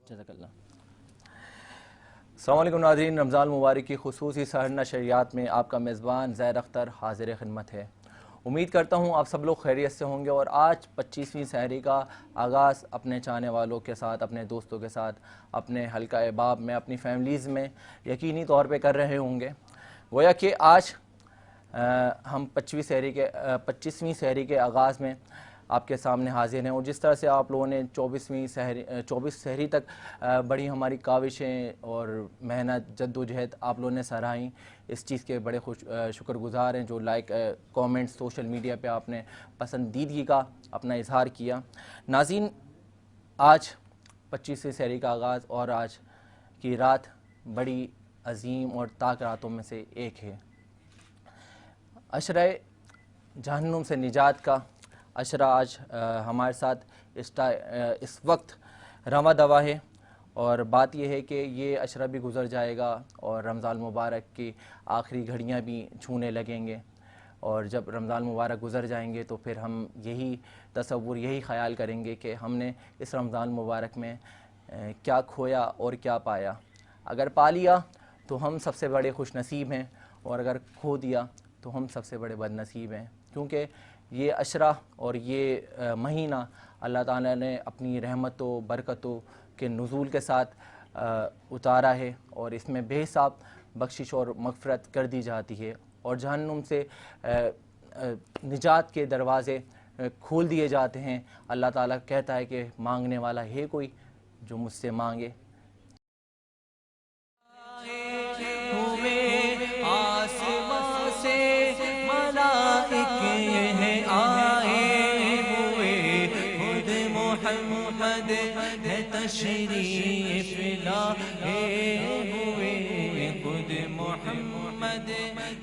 جزاک اللہ۔ السلام علیکم ناظرین، رمضان مبارک کی خصوصی سحر نشریات میں آپ کا میزبان زید اختر حاضر خدمت ہے۔ امید کرتا ہوں آپ سب لوگ خیریت سے ہوں گے، اور آج 25ویں سحری کا آغاز اپنے چاہنے والوں کے ساتھ، اپنے دوستوں کے ساتھ، اپنے حلقہ احباب میں، اپنی فیملیز میں یقینی طور پہ کر رہے ہوں گے۔ گویا کہ آج ہم 25ویں سحری کے آغاز میں آپ کے سامنے حاضر ہیں، اور جس طرح سے آپ لوگوں نے 24 سحری تک بڑی ہماری کاوشیں اور محنت جد و جہد آپ لوگوں نے سراہیں، اس چیز کے بڑے شکر گزار ہیں۔ جو لائک کامنٹ سوشل میڈیا پہ آپ نے پسندیدگی کا اپنا اظہار کیا۔ ناظرین، آج 25ویں سحری کا آغاز اور آج کی رات بڑی عظیم اور تاک راتوں میں سے ایک ہے۔ عشرہ جہنم سے نجات کا عشرہ آج ہمارے ساتھ اس وقت رواں دوا ہے، اور بات یہ ہے کہ یہ عشرہ بھی گزر جائے گا اور رمضان مبارک کی آخری گھڑیاں بھی چھونے لگیں گے، اور جب رمضان مبارک گزر جائیں گے تو پھر ہم یہی تصور، یہی خیال کریں گے کہ ہم نے اس رمضان مبارک میں کیا کھویا اور کیا پایا۔ اگر پا لیا تو ہم سب سے بڑے خوش نصیب ہیں، اور اگر کھو دیا تو ہم سب سے بڑے بد نصیب ہیں، کیونکہ یہ عشرہ اور یہ مہینہ اللہ تعالیٰ نے اپنی رحمت و برکتوں کے نزول کے ساتھ اتارا ہے، اور اس میں بے حساب بخشش اور مغفرت کر دی جاتی ہے، اور جہنم سے نجات کے دروازے کھول دیے جاتے ہیں۔ اللہ تعالیٰ کہتا ہے کہ مانگنے والا ہے کوئی جو مجھ سے مانگے۔ تشریف لائے ہوئے خود محمد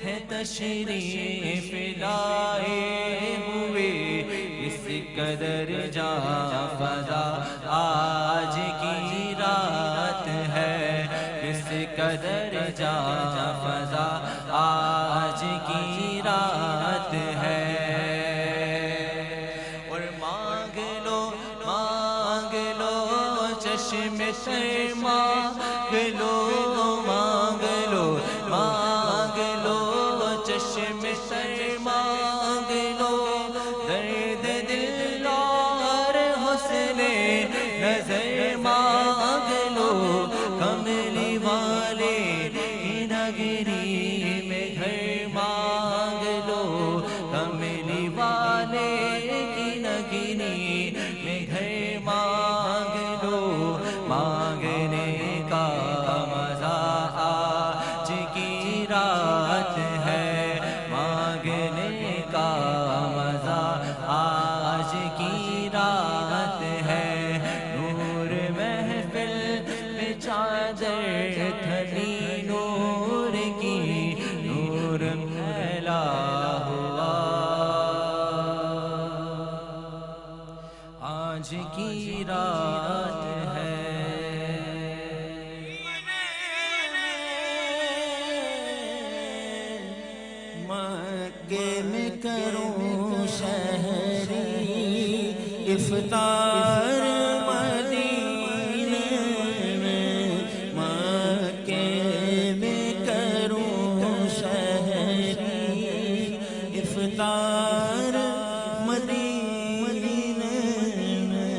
ہے، تشریف لائے ہوئے، اس قدر جا فضا آج کی رات ہے، اس قدر جا فضا آج کی رات ہے۔ اور مانگ لو چشم سے مانگ لو، مانگ لو چشم سے مانگ لو، درد دل اور حسن نظر مانگ لو، کملی والے کی نگری میں گھر مانگ لو، کملی والے کی نگری میں گھر مانگ لو۔ مانگنے کا مزہ آج کی رات ہے، مانگنے کا مزہ آج کی رات ہے، نور محفل میں چادر تھلی نور کی، نور پھیلا ہوا آج کی رات ہے۔ مکے میں کروں شہری افطار، مدینے میں مکے میں کروں شہری افطار، مدینے میں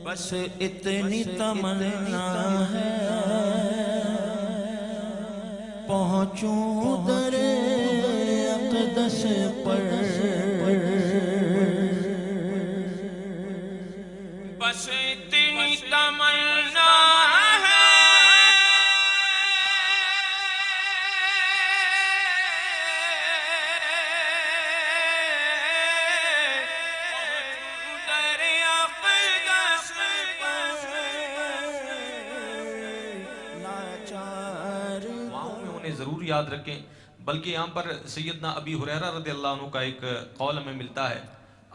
بس اتنی تمنا ہے، پہنچوں در اقدس پر، بس اتنی تمنا ہے، در اقدس پر، لاچار دعاؤں میں انہیں ضرور یاد رکھیں، بلکہ یہاں پر سیدنا ابی ہریرہ رضی اللہ عنہ کا ایک قول ہمیں ملتا ہے۔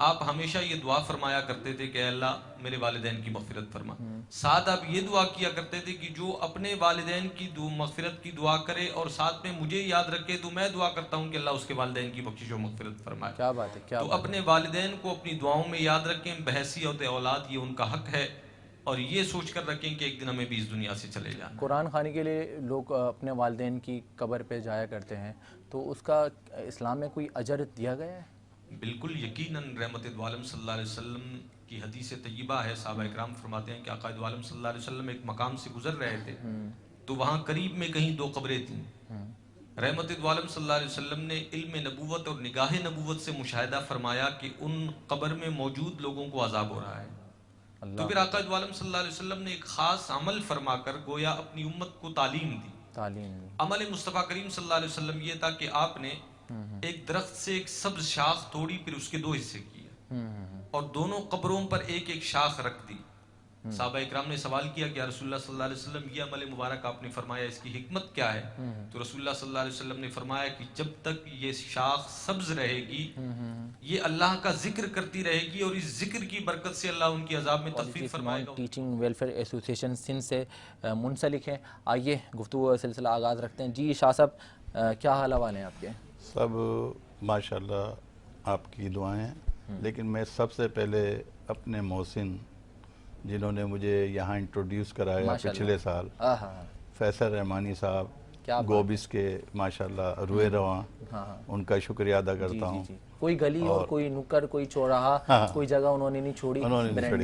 آپ ہمیشہ یہ دعا فرمایا کرتے تھے کہ اے اللہ میرے والدین کی مغفرت فرما. ساتھ آپ یہ دعا کیا کرتے تھے کہ جو اپنے والدین کی مغفرت کی دعا کرے اور ساتھ میں مجھے یاد رکھے تو میں دعا کرتا ہوں کہ اللہ اس کے والدین کی بخشش و مغفرت فرمائے. کیا بات ہے، کیا تو بات اپنے والدین کو اپنی دعاؤں میں یاد رکھیں بحیثیت اولاد، یہ ان کا حق ہے، اور یہ سوچ کر رکھیں کہ ایک دن ہمیں بھی اس دنیا سے چلے جانا. قرآن خوانی کے لیے لوگ اپنے والدین کی قبر پہ جایا کرتے ہیں، تو اس کا اسلام میں کوئی اجر دیا گیا ہے؟ بالکل یقیناً. رحمت دو عالم صلی اللہ علیہ وسلم کی حدیث طیبہ ہے، صحابہ اکرام فرماتے ہیں کہ آقا دو عالم صلی اللہ علیہ وسلم ایک مقام سے گزر رہے تھے تو وہاں قریب میں کہیں 2 قبریں تھیں. رحمت دو عالم صلی اللہ علیہ وسلم نے علم نبوت اور نگاہ نبوت سے مشاہدہ فرمایا کہ ان قبر میں موجود لوگوں کو عذاب ہو رہا ہے. تو پھر آقا دو عالم صلی اللہ علیہ وسلم نے ایک خاص عمل فرما کر گویا اپنی امت کو تعلیم دی. عمل مصطفیٰ کریم صلی اللہ علیہ وسلم یہ تھا کہ آپ نے ایک درخت سے ایک سبز شاخ توڑی، پھر اس کے 2 حصے کیے اور دونوں قبروں پر ایک ایک شاخ رکھ دی. صحابہ اکرام نے سوال کیا کہ یا رسول اللہ صلی اللہ علیہ وسلم یہ عمل مبارک آپ نے فرمایا، اس کی حکمت کیا ہے؟ تو رسول اللہ صلی اللہ علیہ وسلم نے فرمایا کہ جب تک یہ شاخ سبز رہے گی یہ اللہ کا ذکر کرتی رہے گی اور اس ذکر کی برکت سے اللہ ان کی عذاب میں تخفیف فرمائے گا. ٹیچنگ ویلفیئر ایسوسیشن سندھ سے منسلک ہیں. آئیے گفتگو کا سلسلہ آغاز رکھتے ہیں. جی شاہ صاحب، کیا حال حوال ہیں آپ کے؟ سب ماشاءاللہ آپ کی دعائیں ہیں. لیکن میں سب سے پہلے اپنے محسن جنہوں نے مجھے یہاں انٹروڈیوس کرایا پچھلے سال، فیصل رحمانی صاحب گوبس کے ماشاءاللہ روئے رواں، ان کا شکریہ ادا کرتا ہوں. کوئی گلی اور کوئی نکر، کوئی چوراہا، کوئی جگہ انہوں نے نہیں چھوڑی.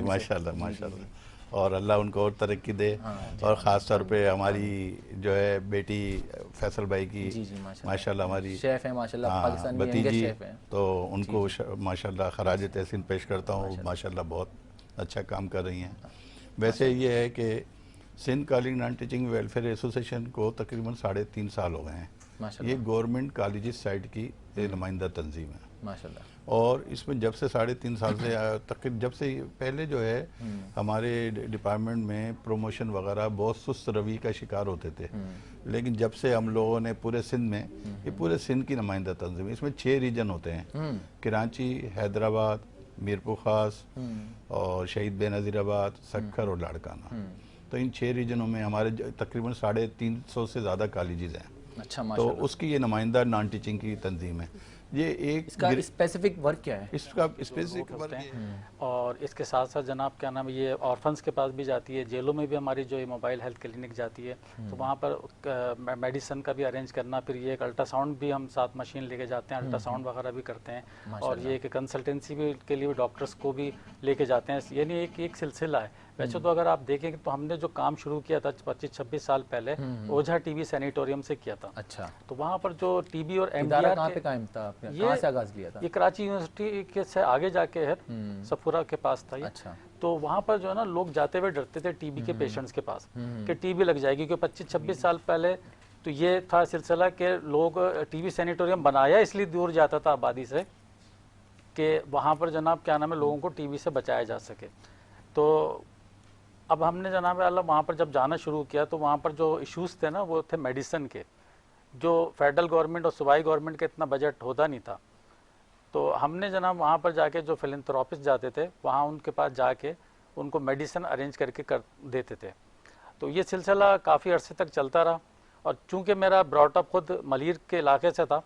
ماشاءاللہ ماشاءاللہ. اور اللہ ان کو اور ترقی دے. اور خاص طور پہ ہماری جو ہے بیٹی فیصل بھائی کی ماشاءاللہ ہماری شیف ہیں ماشاءاللہ، پاکستان میں بھتیجی، شیف ہیں، تو ان کو ماشاءاللہ خراج تحسین پیش کرتا ہوں. ماشاءاللہ بہت اچھا کام کر رہی ہیں. ویسے یہ ہے کہ Sindh college naan teaching welfare association کو تقریباً 3.5 سال ہو گئے ہیں. یہ گورنمنٹ کالجز سائٹ کی نمائندہ تنظیم ہے ماشاءاللہ. اور اس میں جب سے 3.5 سال سے تقریباً جب سے پہلے جو ہے ہمارے ڈپارٹمنٹ میں پروموشن وغیرہ بہت سست روی کا شکار ہوتے تھے. لیکن جب سے ہم لوگوں نے پورے سندھ میں، یہ پورے سندھ کی نمائندہ تنظیم، اس میں 6 ریجن ہوتے ہیں: کراچی، حیدرآباد، میرپور خاص اور شہید بے نظیر آباد، سکھر اور لاڑکانہ. تو ان 6 ریجنوں میں ہمارے تقریباً 350 سے زیادہ کالجز ہیں. اچھا تو ماشاءاللہ. اس کی یہ نمائندہ نان ٹیچنگ کی تنظیم ہے. یہ ایک اس کا اسپیسیفک ورک کیا ہے؟ اس کا اسپیسیفک ورک اور اس کے ساتھ ساتھ جناب کیا نام، یہ آرفنس کے پاس بھی جاتی ہے، جیلوں میں بھی ہماری جو موبائل ہیلتھ کلینک جاتی ہے، تو وہاں پر میڈیسن کا بھی ارینج کرنا. پھر یہ ایک الٹرا ساؤنڈ بھی ہم ساتھ مشین لے کے جاتے ہیں، الٹرا ساؤنڈ وغیرہ بھی کرتے ہیں. اور یہ کہ کنسلٹنسی بھی کے لیے ڈاکٹرس کو بھی لے کے جاتے ہیں. یعنی ایک سلسلہ ہے. ویسے تو اگر آپ دیکھیں تو ہم نے جو کام شروع کیا تھا 25-26 سال پہلے اوجھا ٹی بی سینیٹوریم سے کیا تھا. اچھا. تو وہاں پر جو ٹی بی اور ایم ڈی ادارہ آر کہاں پہ قائم تھا؟ کہاں سے آغاز کیا تھا؟ یہ کراچی یونیورسٹی کے سے آگے جا کے ہے، سفورہ کے پاس تھا یہ. اچھا. تو وہاں پر جو ہے نا لوگ جاتے ہوئے ڈرتے تھے ٹی بی کے پیشنٹس کے پاس کہ ٹی بی لگ جائے گی. کیونکہ 25-26 سال پہلے تو یہ تھا سلسلہ کہ لوگ ٹی بی سینیٹوریم بنایا اس لیے دور جاتا تھا آبادی سے کہ وہاں پر جناب کیا نام ہے لوگوں کو ٹی بی سے بچایا جا سکے. تو اب ہم نے جناب اللہ وہاں پر جب جانا شروع کیا تو وہاں پر جو ایشوز تھے نا وہ تھے میڈیسن کے، جو فیڈرل گورنمنٹ اور صوبائی گورنمنٹ کا اتنا بجٹ ہوتا نہیں تھا. تو ہم نے جناب وہاں پر جا کے جو فلنتھراپسٹ جاتے تھے وہاں ان کے پاس جا کے ان کو میڈیسن ارینج کر کے دیتے تھے. تو یہ سلسلہ کافی عرصے تک چلتا رہا. اور چونکہ میرا براٹ اپ خود ملیر کے علاقے سے تھا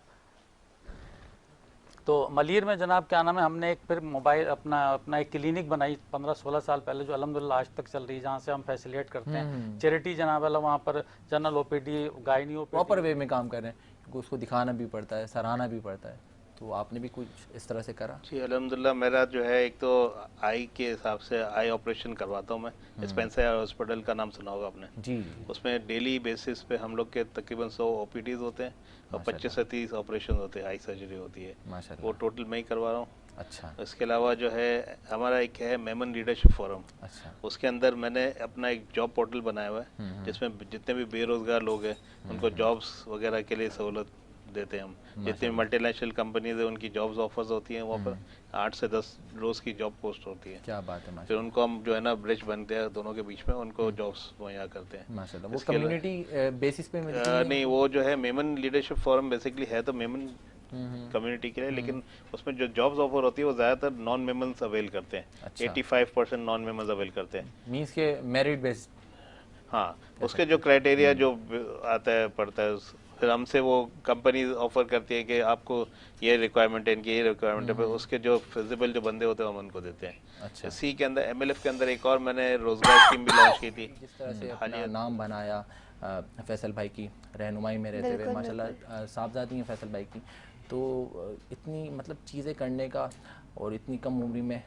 تو ملیر میں جناب کیا نام ہے ہم نے ایک پھر موبائل اپنا ایک کلینک بنائی 15-16 سال پہلے جو الحمدللہ آج تک چل رہی ہے، جہاں سے ہم فیسیلیٹ کرتے ہیں چیریٹی جناب اللہ. وہاں پر general O P D, gynae O P D proper way میں کام کر رہے ہیں کیونکہ اس کو دکھانا بھی پڑتا ہے، سراہنا بھی پڑتا ہے. تو آپ نے بھی کچھ اس طرح سے کرا؟ جی الحمدللہ. میرا جو ہے ایک تو آئی کے حساب سے آئی آپریشن کرواتا ہوں میں. اسپینسر ہاسپٹل کا نام سنا ہوگا آپ نے. جی. اس میں ڈیلی بیسس پہ ہم لوگ کے تقریباً 100 او پی ڈیز ہوتے ہیں اور 25 سے 30 آپریشن ہوتے ہیں، آئی سرجری ہوتی ہے. وہ ٹوٹل میں ہی کروا رہا ہوں. اچھا. اس کے علاوہ جو ہے ہمارا ایک ہے میمن لیڈرشپ فورم. اچھا. اس کے اندر میں نے اپنا ایک جاب پورٹل بنایا ہوا ہے جس میں جتنے بھی بے روزگار لوگ ہیں ان کو جابس وغیرہ کے لیے سہولت دیتے ہیں ہم. جتنی ملٹی نیشنل کمپنیز ہیں ان کی جابز آفرز ہوتی ہیں، وہاں پر 8 سے 10 روز کی جاب پوسٹ ہوتی ہے. کیا بات ہے. پھر ان کو ہم جو ہے نا برج بنتے ہیں دونوں کے بیچ میں، ان کو جابس مہیا کرتے ہیں. ماشاءاللہ. وہ کمیونٹی بیسس پہ نہیں، وہ جو ہے میمن لیڈرشپ فورم بیسکلی ہے تو میمن کمیونٹی کے لیے, لیکن اس میں جو جابز آفر ہوتی ہے وہ زیادہ تر نان میمنس اویل کرتے ہیں, 85% نان میمنس اویل کرتے ہیں. مینس کہ میرٹ بیسڈ. ہاں, اس کے جو کرائٹیریا جو آتا ہے پڑتا ہے, پھر ہم سے وہ کمپنی آفر کرتی ہے کہ آپ کو یہ ریکوائرمنٹ ہے, ان کی یہ ریکوائرمنٹ ہے, پھر اس کے جو فیزیبل جو بندے ہوتے ہیں ہم ان کو دیتے ہیں. اچھا, اسی کے اندر MLF کے اندر ایک اور میں نے روزگار اسکیم بھی لانچ کی تھی. جس طرح سے اپنا نام بنایا فیصل بھائی کی رہنمائی میں رہتے ہوئے, ماشاء اللہ صاحبزادی ہیں فیصل بھائی کی, تو اتنی مطلب چیزیں کرنے کا اور اتنی کم عمری میں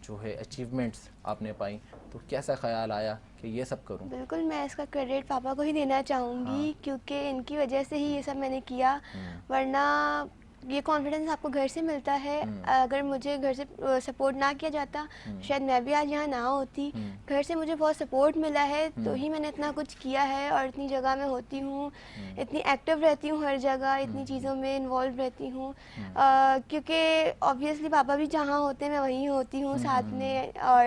جو ہے اچیومنٹس آپ نے پائیں, تو کیسا خیال آیا کہ یہ سب کروں؟ بالکل, میں اس کا کریڈٹ پاپا کو ہی دینا چاہوں گی, کیونکہ ان کی وجہ سے ہی یہ سب میں نے کیا, ورنہ یہ کانفیڈنس آپ کو گھر سے ملتا ہے. اگر مجھے گھر سے سپورٹ نہ کیا جاتا شاید میں بھی آج یہاں نہ ہوتی. گھر سے مجھے بہت سپورٹ ملا ہے تو ہی میں نے اتنا کچھ کیا ہے, اور اتنی جگہ میں ہوتی ہوں, اتنی ایکٹیو رہتی ہوں, ہر جگہ اتنی چیزوں میں انوالو رہتی ہوں, کیونکہ آبویسلی پاپا بھی جہاں ہوتے ہیں میں وہیں ہوتی ہوں ساتھ میں. اور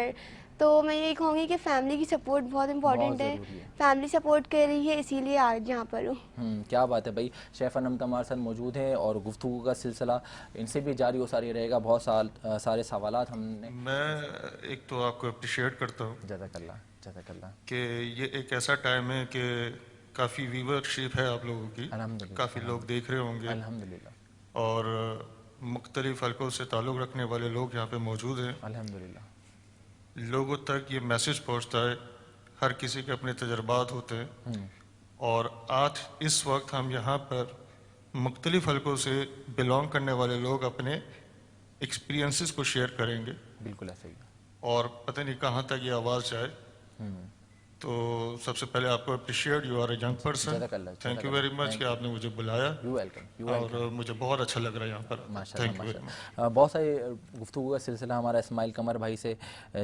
تو میں یہ کہوں گی کہ فیملی کی سپورٹ بہت امپورٹنٹ ہے, فیملی سپورٹ کر رہی ہے اسی لیے آج یہاں پر ہوں. کیا بات ہے بھائی. شیف انم ہمارے ساتھ موجود ہیں اور گفتگو کا سلسلہ ان سے بھی جاری و ساری رہے گا. بہت سارے سوالات ہم نے. میں ایک تو آپ کو اپریشیٹ کرتا ہوں جزاک اللہ, جزاک اللہ, کہ یہ ایک ایسا ٹائم ہے کہ کافی ویورشپ ہے آپ لوگوں کی, الحمدللہ, کافی لوگ دیکھ رہے ہوں گے, الحمدللہ, اور مختلف حلقوں سے تعلق رکھنے والے لوگ یہاں پہ موجود ہیں. الحمدللہ, لوگوں تک یہ میسج پہنچتا ہے, ہر کسی کے اپنے تجربات ہوتے ہیں, اور آج اس وقت ہم یہاں پر مختلف حلقوں سے بلانگ کرنے والے لوگ اپنے ایکسپیرینسز کو شیئر کریں گے, بالکل ایسے ہی. اور پتہ نہیں کہاں تک یہ آواز جائے. تو سب سے پہلے آپ کو appreciate, you are a young person, thank you very much کہ آپ نے مجھے بلایا, یو ویلکم, اور مجھے بہت اچھا لگ رہا ہے یہاں پر. Thank you very much. بہت ساری گفتگو کا سلسلہ ہمارا اسماعیل قمر بھائی سے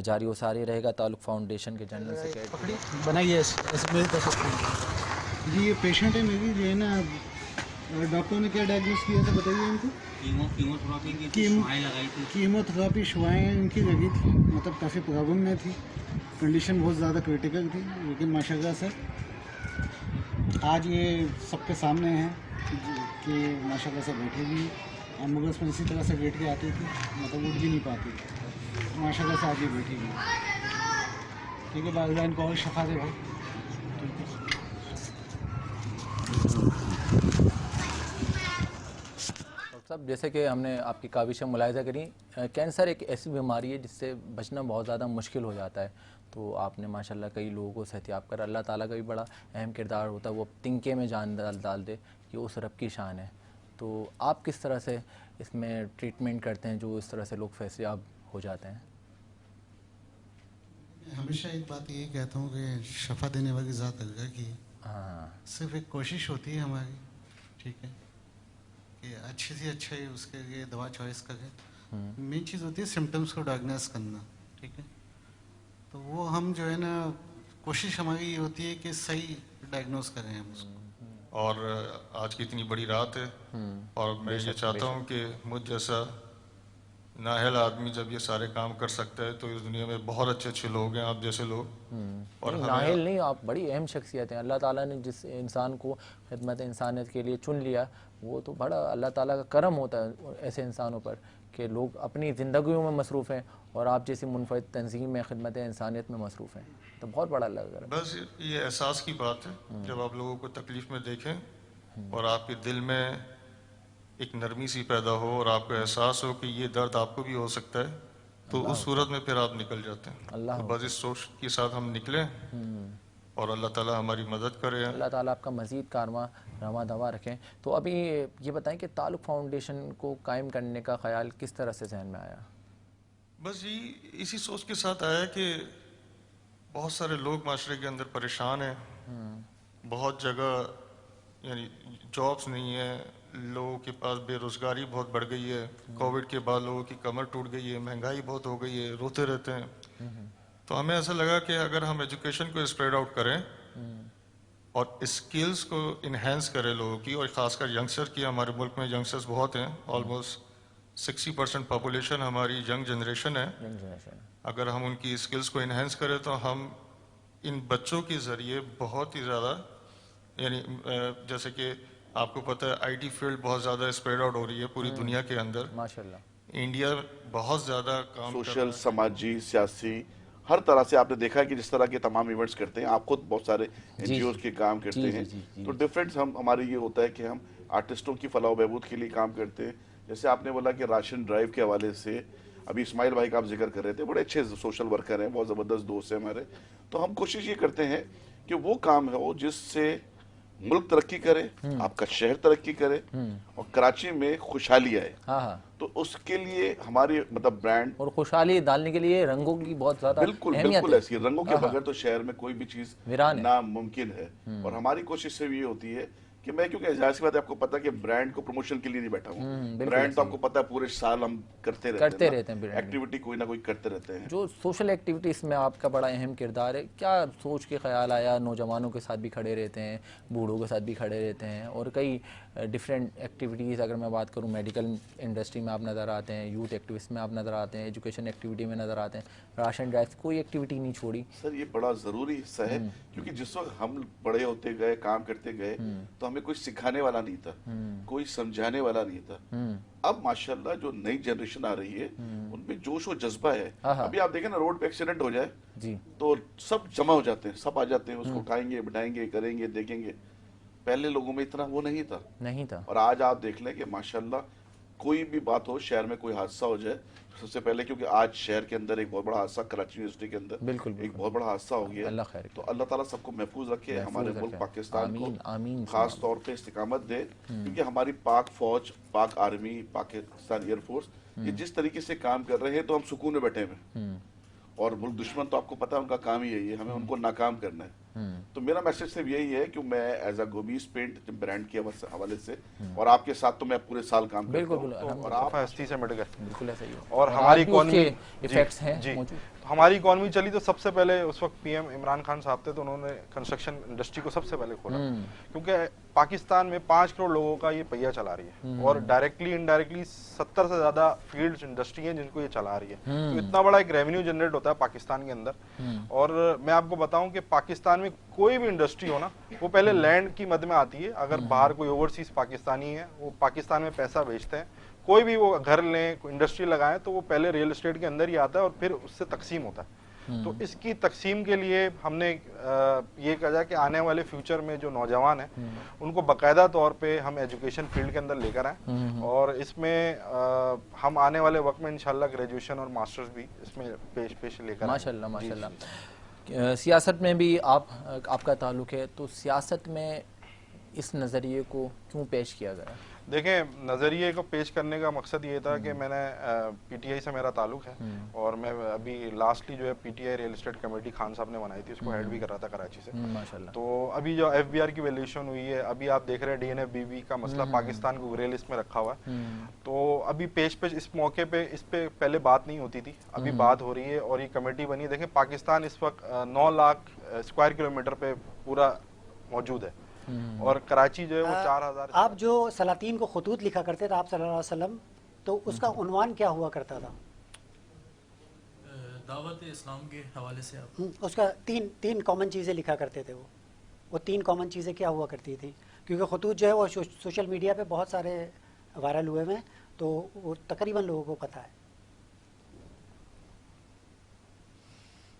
جاری و ساری رہے گا, تعلق فاؤنڈیشن کے جنرل سیکرٹری. بنائیے ایسے میری طرف جی. یہ پیشنٹ ہے میری جو ہے نا, ڈاکٹر نے کیا ڈائگنوز کیا تھا بتائیے ان کو؟ کیمو تھراپی شوائیں ان کی لگی تھی, مطلب کافی پرابلم میں تھی, کنڈیشن بہت زیادہ کریٹیکل تھی, لیکن ماشاء اللہ سے آج یہ سب کے سامنے ہیں کہ ماشاء اللہ سے بیٹھے بھی. ایمبولینس میں اسی طرح سے بیٹھ کے آتی تھی, مطلب اٹھ بھی نہیں پاتی, ماشاء اللہ سے آج یہ بیٹھی گئی. ٹھیک ہے, والدین کو اور شفا دے بھائی. صاحب, جیسے کہ ہم نے آپ کی کاوشیں ملاحظہ کریں, کینسر ایک ایسی بیماری ہے جس سے بچنا بہت زیادہ مشکل ہو جاتا ہے, تو آپ نے ماشاءاللہ کئی لوگوں کو صحتیاب کر, اللہ تعالیٰ کا بھی بڑا اہم کردار ہوتا ہے, وہ تنکے میں جان ڈال دے, یہ اس رب کی شان ہے. تو آپ کس طرح سے اس میں ٹریٹمنٹ کرتے ہیں جو اس طرح سے لوگ صحتیاب ہو جاتے ہیں؟ ہمیشہ ایک بات یہ کہتا ہوں کہ شفا دینے والی ذات اللہ کی, ہاں, صرف ایک کوشش ہوتی ہے ہماری, ٹھیک ہے, کہ اچھے سے اچھے اس کے لیے دوا چوائس کریں. مین چیز ہوتی ہے سمٹمس کو ڈائگنوز کرنا, ٹھیک ہے, تو وہ ہم جو ہے نا کوشش ہماری یہ ہوتی ہے کہ صحیح ڈائگنوز کریں ہم اس کو. اور آج کی اتنی بڑی رات ہے, اور میں یہ چاہتا ہوں کہ مجھ جیسا نااہل آدمی جب یہ سارے کام کر سکتا ہے, تو اس دنیا میں بہت اچھے اچھے لوگ ہیں, آپ جیسے لوگ. اور نااہل نہیں, آپ بڑی اہم شخصیت ہیں. اللہ تعالیٰ نے جس انسان کو خدمت انسانیت کے لیے چن لیا, وہ تو بڑا اللہ تعالیٰ کا کرم ہوتا ہے ایسے انسانوں پر کہ لوگ اپنی زندگیوں میں مصروف ہیں, اور آپ جیسی منفرد تنظیم میں خدمت انسانیت میں مصروف ہیں, تو بہت بڑا اللہ کا کرم. بس یہ احساس کی بات ہے, جب آپ لوگوں کو تکلیف میں دیکھیں اور آپ کے دل میں ایک نرمی سی پیدا ہو, اور آپ کو احساس ہو کہ یہ درد آپ کو بھی ہو سکتا ہے, تو اس صورت میں پھر آپ نکل جاتے ہیں. تو بس اس سوچ کے ساتھ ہم نکلیں, اور اللہ تعالیٰ ہماری مدد کرے. اللہ تعالیٰ آپ کا مزید کارواں رواں دوا رکھیں. تو ابھی یہ بتائیں کہ تعلق فاؤنڈیشن کو قائم کرنے کا خیال کس طرح سے ذہن میں آیا؟ بس یہ اسی سوچ کے ساتھ آیا کہ بہت سارے لوگ معاشرے کے اندر پریشان ہیں, بہت جگہ یعنی جابس نہیں ہیں, لوگوں کے پاس بے روزگاری بہت بڑھ گئی ہے, کووڈ کے بعد لوگوں کی کمر ٹوٹ گئی ہے, مہنگائی بہت ہو گئی ہے, روتے رہتے ہیں. تو ہمیں ایسا لگا کہ اگر ہم ایجوکیشن کو اسپریڈ آؤٹ کریں اور اسکلز کو انہینس کریں لوگوں کی, اور خاص کر ینگسٹر کی, ہمارے ملک میں ینگسٹرز بہت ہیں, آلموسٹ 60% پاپولیشن ہماری ینگ جنریشن ہے. اگر ہم ان کی اسکلز کو انہینس کریں تو ہم ان بچوں کے ذریعے بہت ہی زیادہ, یعنی جیسے کہ آپ کو پتہ ہے آئی ٹی فیلڈ بہت زیادہ اسپریڈ آؤٹ ہو رہی ہے پوری دنیا کے اندر. ماشاءاللہ. انڈیا بہت زیادہ کام کر رہا سوشل، ہے. سماجی، سیاسی، ہر طرح سے آپ نے دیکھا کہ جس طرح کے تمام ایونٹس کرتے ہیں. آپ خود بہت سارے این جی اوز کے کام کرتے ہیں. تو ڈفرینٹ ہمارے یہ ہوتا ہے کہ ہم آرٹسٹوں کی فلاح و بہبود کے لیے کام کرتے ہیں. جیسے آپ نے بولا کہ راشن ڈرائیو کے حوالے سے ابھی اسماعیل بھائی کا آپ ذکر کر رہے تھے، بڑے اچھے سوشل ورکر ہیں، بہت زبردست دوست ہیں ہمارے. تو ہم کوشش یہ کرتے ہیں کہ وہ کام ہو جس سے ملک ترقی کرے، آپ کا شہر ترقی کرے اور کراچی میں خوشحالی آئے. ہاں. تو اس کے لیے ہماری مطلب برانڈ اور خوشحالی ڈالنے کے لیے رنگوں کی بہت زیادہ بالکل بالکل ایسی رنگوں کے بغیر تو شہر میں کوئی بھی چیز ویران ہے، ناممکن ہے. اور ہماری کوشش سے بھی یہ ہوتی ہے کہ میں کیونکہ ظاہر سی بات ہے آپ کو پتہ کہ برانڈ کو پروموشن کے لیے نہیں بیٹھا ہوں. برانڈ تو آپ کو پتہ ہے پورے سال ہم کرتے رہتے ہیں ایکٹیویٹی کوئی نہ کوئی کرتے رہتے ہیں. جو سوشل ایکٹیویٹیز میں آپ کا بڑا اہم کردار ہے. کیا سوچ کے خیال آیا نوجوانوں کے ساتھ بھی کھڑے رہتے ہیں، بوڑھوں کے ساتھ بھی کھڑے رہتے ہیں، اور کئی ڈفرینٹ ایکٹیویٹیز اگر میں بات کروں میڈیکل انڈسٹری میں آپ نظر آتے ہیں، یوتھ ایکٹیوسٹ میں آپ نظر آتے ہیں، ایجوکیشن ایکٹیویٹی میں نظر آتے ہیں، راشن ڈرائیو کوئی ایکٹیویٹی نہیں چھوڑی؟ سر یہ بڑا ضروری حصہ ہے کیونکہ جس وقت ہم بڑے ہوتے گئے کام کرتے گئے تو ہمیں کوئی سکھانے والا نہیں تھا، کوئی سمجھانے والا نہیں تھا. اب ماشاءاللہ جو نئی جنریشن آ رہی ہے ان میں جوش و جذبہ ہے. ابھی آپ دیکھیں نا روڈ پہ ایکسیڈنٹ ہو جائے تو سب جمع ہو جاتے ہیں، سب آ جاتے ہیں، اس کو اٹھائیں گے، بٹھائیں گے، کریں گے، دیکھیں گے. پہلے لوگوں میں اتنا وہ نہیں تھا. اور آج آپ دیکھ لیں کہ ماشاءاللہ کوئی بھی بات ہو، شہر میں کوئی حادثہ ہو جائے، سب سے پہلے کیونکہ آج شہر کے اندر ایک بہت بڑا حادثہ کراچی یونیورسٹی کے اندر ایک بہت بڑا حادثہ ہو گیا. تو اللہ تعالیٰ سب کو محفوظ رکھے، ہمارے ملک پاکستان کو خاص طور پہ استقامت دے. کیونکہ ہماری پاک فوج، پاک آرمی، پاکستان ایئر فورس یہ جس طریقے سے کام کر رہے ہیں تو ہم سکون میں بیٹھے ہوئے. اور ملک دشمن تو آپ کو پتہ ہے ان کا کام ہی یہی ہے، ہمیں ان کو ناکام کرنا ہے. تو میرا میسج صرف یہی ہے کہ میں as a Gomez pant brand کے حوالے سے اور آپ کے ساتھ تو میں پورے سال کام کرتا ہوں اور آپ ہستی سے مٹ گئے. بالکل ایسا ہی ہے. اور ہماری اکانومی ایفیکٹس ہیں ہماری اکانومی چلی تو سب سے پہلے اس وقت پی ایم عمران خان صاحب تھے تو انہوں نے کنسٹرکشن انڈسٹری کو سب سے پہلے کھولا کیونکہ پاکستان میں 5 کروڑ لوگوں کا یہ پہیہ چلا رہی ہے اور ڈائریکٹلی انڈائریکٹلی 70 سے زیادہ فیلڈ انڈسٹری ہیں جن کو یہ چلا رہی ہے. تو اتنا بڑا ایک ریونیو جنریٹ ہوتا ہے پاکستان کے اندر. اور میں آپ کو بتاؤں کہ پاکستان میں کوئی بھی انڈسٹری ہو نا وہ پہلے لینڈ کی مد میں آتی ہے. اگر باہر کوئی اوورسیز پاکستانی ہے وہ پاکستان میں پیسہ بیچتے ہیں، کوئی بھی وہ گھر لیں، انڈسٹری لگائیں تو وہ پہلے ریل اسٹیٹ کے اندر ہی آتا ہے اور پھر اس سے تقسیم ہوتا ہے. تو اس کی تقسیم کے لیے ہم نے یہ کہا کہ آنے والے فیوچر میں جو نوجوان ہیں ان کو باقاعدہ طور پہ ہم ایجوکیشن فیلڈ کے اندر لے کر آئیں اور اس میں ہم آنے والے وقت میں انشاءاللہ گریجویشن اور ماسٹرز بھی اس میں پیش لے کر آئیں. ماشاءاللہ ماشاءاللہ. سیاست میں بھی آپ کا تعلق ہے، تو سیاست میں اس نظریے کو کیوں پیش کیا گیا؟ دیکھیں نظریے کو پیش کرنے کا مقصد یہ تھا کہ میں نے پی ٹی آئی سے میرا تعلق ہے اور میں ابھی لاسٹلی جو ہے P T I real estate committee Khan صاحب نے بنائی تھی، اس کو ہیڈ بھی کر رہا تھا کراچی سے. تو ابھی جو ایف بی آر کی ویلیوشن ہوئی ہے، ابھی آپ دیکھ رہے ہیں D N F B B کا مسئلہ پاکستان کو گرے لسٹ میں رکھا ہوا ہے. تو ابھی پیش اس موقع پہ اس پہ پہلے بات نہیں ہوتی تھی، ابھی بات ہو رہی ہے اور یہ کمیٹی بنی ہے. دیکھیں پاکستان اس وقت 9 لاکھ اسکوائر کلومیٹر پہ پورا موجود ہے اور کراچی جو ہے وہ 4000. آپ جو سلاطین کو خطوط لکھا کرتے تھے آپ صلی اللہ علیہ وسلم، تو اس کا عنوان کیا ہوا کرتا تھا؟ دعوت اسلام کے حوالے سے آپ اس کا تین کامن چیزیں لکھا کرتے تھے. وہ 3 کامن چیزیں کیا ہوا کرتی تھی؟ کیونکہ خطوط جو ہے وہ سوشل میڈیا پہ بہت سارے وائرل ہوئے ہیں تو وہ تقریباً لوگوں کو پتہ ہے.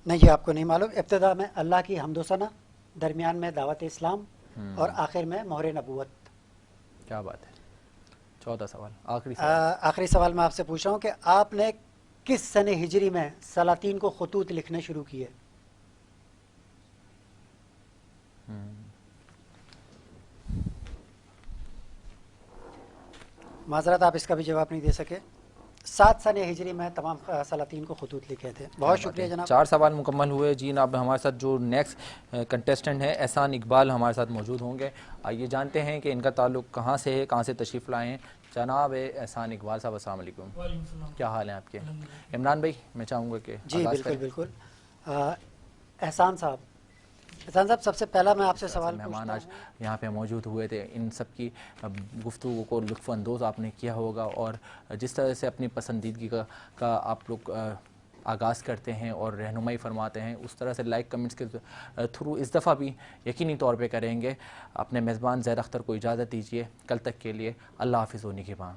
نہیں یہ آپ کو نہیں معلوم. ابتدا میں اللہ کی حمد و ثنا، درمیان میں دعوت اسلام اور آخر میں مہر نبوت. کیا بات ہے. 14 سوال آخری سوال میں آپ سے پوچھ رہا ہوں کہ آپ نے کس سن ہجری میں سلاطین کو خطوط لکھنے شروع کیے؟ معذرت آپ اس کا بھی جواب نہیں دے سکے. 7 سن ہجری میں تمام سلاطین کو خطوط لکھے تھے. بہت شکریہ جناب. 4 سوال مکمل ہوئے. جی اب ہمارے ساتھ جو نیکسٹ کنٹیسٹنٹ ہے احسان اقبال ہمارے ساتھ موجود ہوں گے. آئیے جانتے ہیں کہ ان کا تعلق کہاں سے ہے، کہاں سے تشریف لائے ہیں. جناب احسان اقبال صاحب السلام علیکم. کیا حال ہیں آپ کے؟ عمران بھائی میں چاہوں گا کہ جی بالکل. احسان صاحب سب سے پہلا میں آپ سے سوال مہمان آج یہاں پہ موجود ہوئے تھے، ان سب کی گفتگو کو لطف اندوز آپ نے کیا ہوگا اور جس طرح سے اپنی پسندیدگی کا آپ لوگ آغاز کرتے ہیں اور رہنمائی فرماتے ہیں اس طرح سے لائک کمنٹس کے تھرو اس دفعہ بھی یقینی طور پہ کریں گے. اپنے میزبان زہر اختر کو اجازت دیجیے. کل تک کے لیے اللہ حافظ. ہونی کے بعد